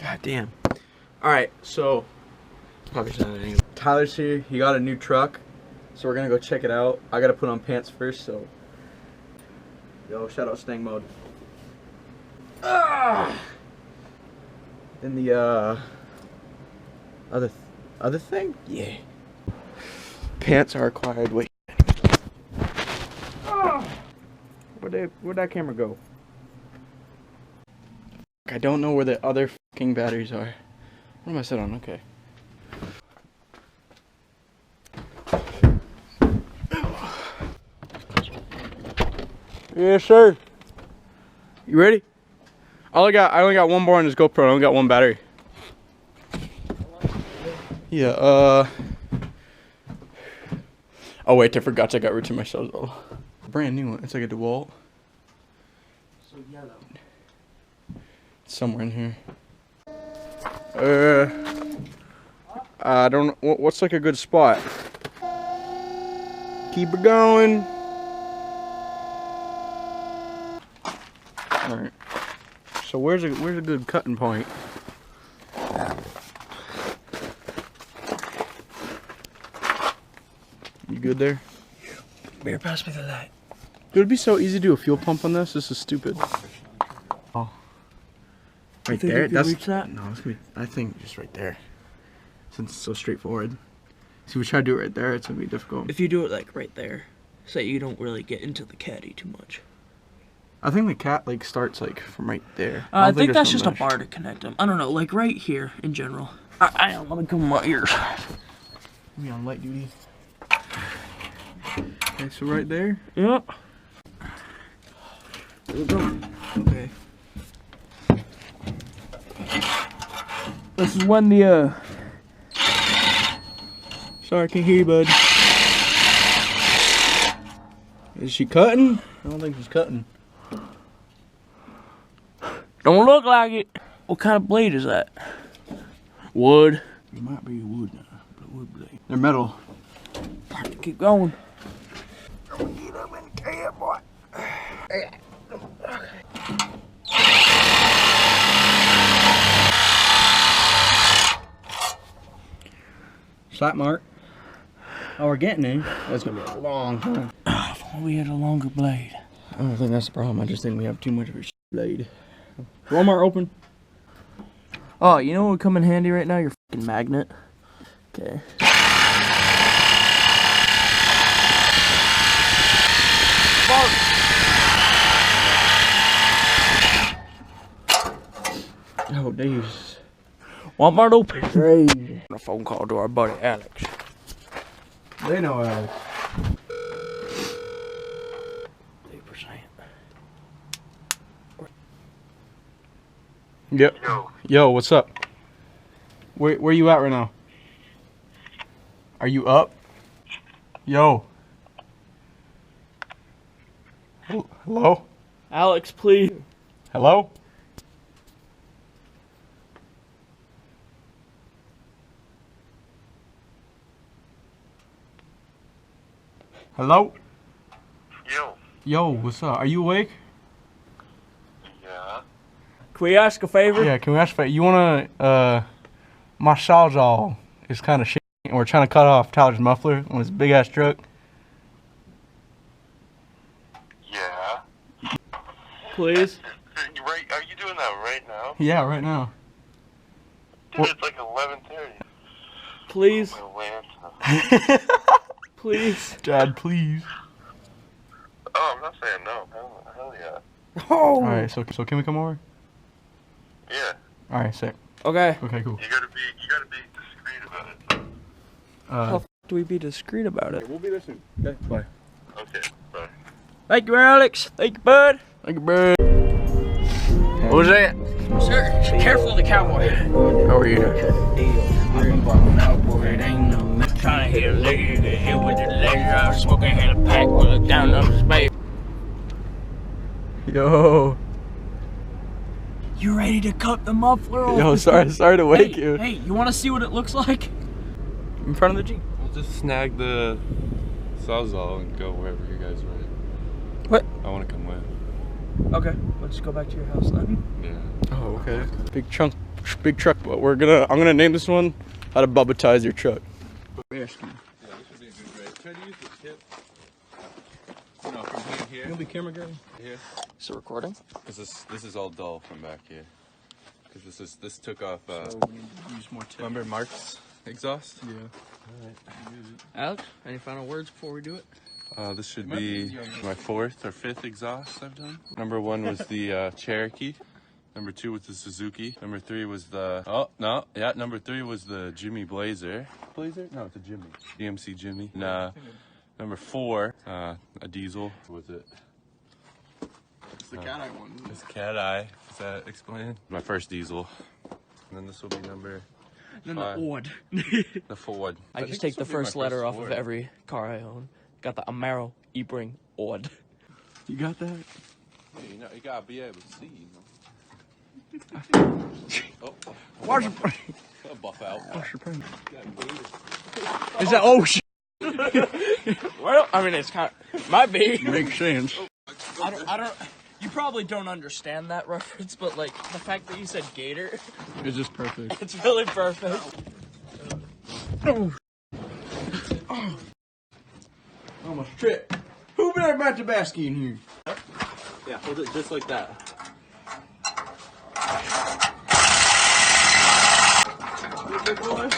God damn. Alright, so Tyler's here. He got a new truck. So we're gonna go check it out. I gotta put on pants first, so. Yo, shout out Stang Mode. Ah! Then the other thing? Yeah. Pants are required. Wait. Oh! Where'd that camera go? I don't know where the other fucking batteries are. What am I sitting on? Okay. Yes, sir. You ready? I only got one bar on this GoPro. I only got one battery. Yeah. Oh wait, I forgot I got rid of my shells. Brand new one. It's like a DeWalt. So yellow. It's somewhere in here. I don't know. What's like a good spot? Keep it going. All right. So where's a good cutting point? You good there? Better pass me the light. It would be so easy to do a fuel pump on this. This is stupid. Oh. Right there. That's reach that? No, it's gonna be, I think just right there. Since it's so straightforward. See, we try to do it right there. It's gonna be difficult. If you do it like right there, so you don't really get into the caddy too much. I think the cat like starts like from right there. I think that's just a bar to connect them. I don't know, like right here in general. I don't want to come my ears. Be on light duty. Okay, so right there. Yep. There we go. Okay. This is when the Sorry, I can't hear you, bud. Is she cutting? I don't think she's cutting. Don't look like it. What kind of blade is that? Wood. It might be wood now, but wood blade. They're metal. Keep going. Get up in the cab, boy. Slap mark. Oh, we're getting in. That's gonna be a long time. If only we had a longer blade. I don't think that's the problem. I just think we have too much of a blade. Walmart open. Oh, you know what would come in handy right now? Your fucking magnet. Okay. Oh, these. Walmart open. Crazy. A phone call to our buddy Alex. They know Alex. 8%. Yep. Yo, what's up? Where you at right now? Are you up? Yo. Hello? Alex, please. Hello? Hello? Yo, what's up? Are you awake? Yeah. Can we ask a favor? Yeah, can we ask for you wanna my sawzall is kinda shit and we're trying to cut off Tyler's muffler on his big ass truck. Yeah. Please? Right, are you doing that right now? Yeah, right now. Dude, it's like 11:30. Please? My lance. Please? Dad, please. Oh, I'm not saying no. Hell yeah. Oh! Alright, so can we come over? Yeah. Alright, sick. Okay. Okay, cool. You gotta be discreet about it. How do we be discreet about it? We'll be there soon. Okay, bye. Okay, bye. Thank you, Alex. Thank you, bud. Thank you, bud. What was that? Sir, careful of the cowboy. How are you? Trying to hit a lady, get hit with the laser. I was smoking, had a pack, look down on his baby. Yo. You ready to cut the muffler off? Yo, sorry to wake you. Hey, you want to see what it looks like? In front of the Jeep. We'll just snag the sawzall and go wherever you guys are ready. What? I want to come with. Okay, let's go back to your house then. Yeah. Oh, okay. Big chunk big truck, but I'm gonna name this one How to Bubbatize Your Truck. Yeah, this should be a good ride. Try to use the tip. No, from here. You'll be camera guy. Here. So recording? Because this is all dull from back here. Because this took off. So we need to use more tip. Remember Mark's exhaust? Yeah. Alex, any final words before we do it? This should be my 4th or 5th exhaust I've done. Number 1 was the Cherokee. Number 2 was the Suzuki. Number 3 was the number 3 was the Jimmy Blazer. Blazer? No, it's a Jimmy. GMC Jimmy. And, number 4, a diesel. What was it? It's the cat eye one. It's Cat Eye. Is that explained? My first diesel. And then this will be number Then 5. the odd. The Ford. I just think take this the will be my first letter off Ford. of every car I own. Got the Amaro, Ebring, odd. You got that? Yeah, you gotta be able to see, Wash your buff out. Wash your pen. Is that? Oh shit. Well, I mean, it's kind of, might be. Makes sense. I don't, you probably don't understand that reference, but like, the fact that you said gator, It's just perfect. it's really perfect. Oh my shit. Who better about Tabasco in here? Yeah, hold it just like that. Good boy.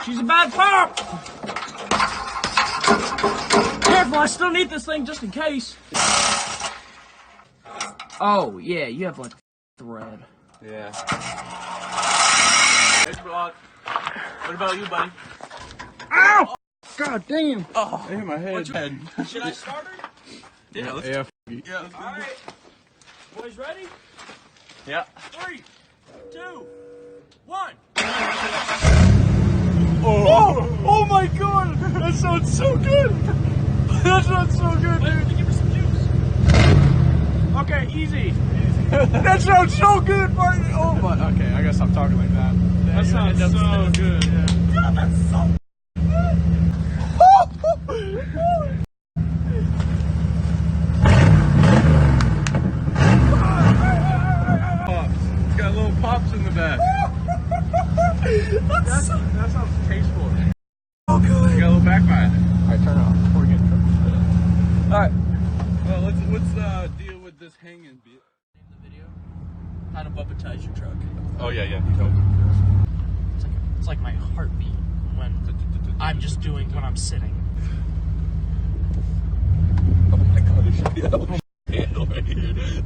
She's a bad pop! Careful, I still need this thing just in case. Oh, yeah, you have like thread. Yeah. Thanks, Brock. What about you, buddy? Ow! God damn. Oh, I hit my head. should I start her? Yeah, Alright. Boys ready? Yeah. 3, 2, 1. Oh my god! That sounds so good! That sounds so good, dude! Give me some juice. Okay, easy. That sounds so good, Martin! Oh my. Okay, I gotta stop talking like that. That sounds so good. God, that's so Pops. It's got little pops in the back. That sounds tasteful. Oh, good. It's got a little backfire. Alright, turn it off before we get in trouble. Alright. Well, let's deal with this hanging bit. The video. How to bubbatize your truck. Oh yeah. It's like my heartbeat when I'm just doing when I'm sitting. Oh my god, there should be a little handle right here.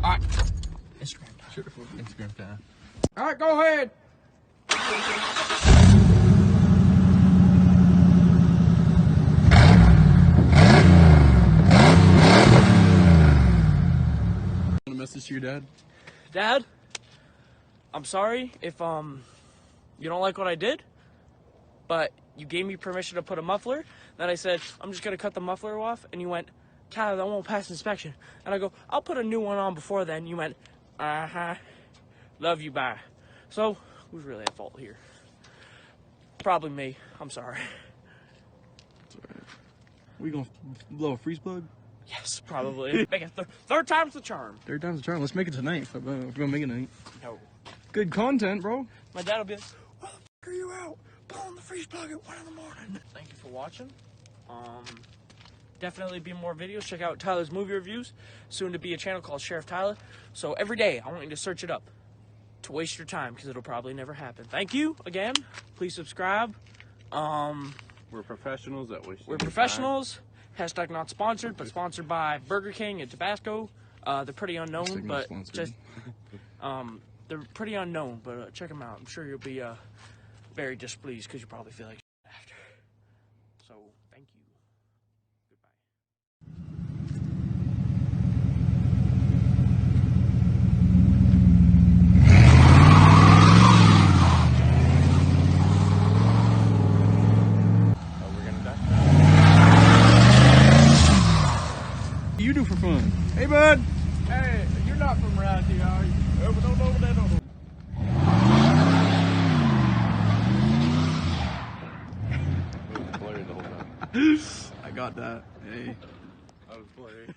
Alright. Instagram time. Alright, go ahead. Want a message to your dad? Dad, I'm sorry if you don't like what I did, but you gave me permission to put a muffler. Then I said, I'm just gonna cut the muffler off, and you went, Tyler, that won't pass inspection. And I go, I'll put a new one on before then. You went, love you, bye. So, who's really at fault here? Probably me. I'm sorry. We gonna blow a freeze plug? Yes, probably. Make it third time's the charm. Third time's the charm. Let's make it tonight. If we're gonna make it tonight. No. Good content, bro. My dad will be like, why the f*** are you out blowing the freeze plug at 1 in the morning? Thank you for watching. Definitely be more videos. Check out Tyler's movie reviews. Soon to be a channel called Sheriff Tyler. So every day, I want you to search it up to waste your time because it'll probably never happen. Thank you again. Please subscribe. We're professionals at wasting We're professionals. Hashtag not sponsored, but sponsored by Burger King and Tabasco. They're pretty unknown, Hashtag not but sponsored. just they're pretty unknown. But check them out. I'm sure you'll be very displeased because you probably feel like after. So thank you. You do for fun. Hey, bud. Hey, you're not from around here, are you? It was blurry the whole time. I got that. Hey. I was blurry.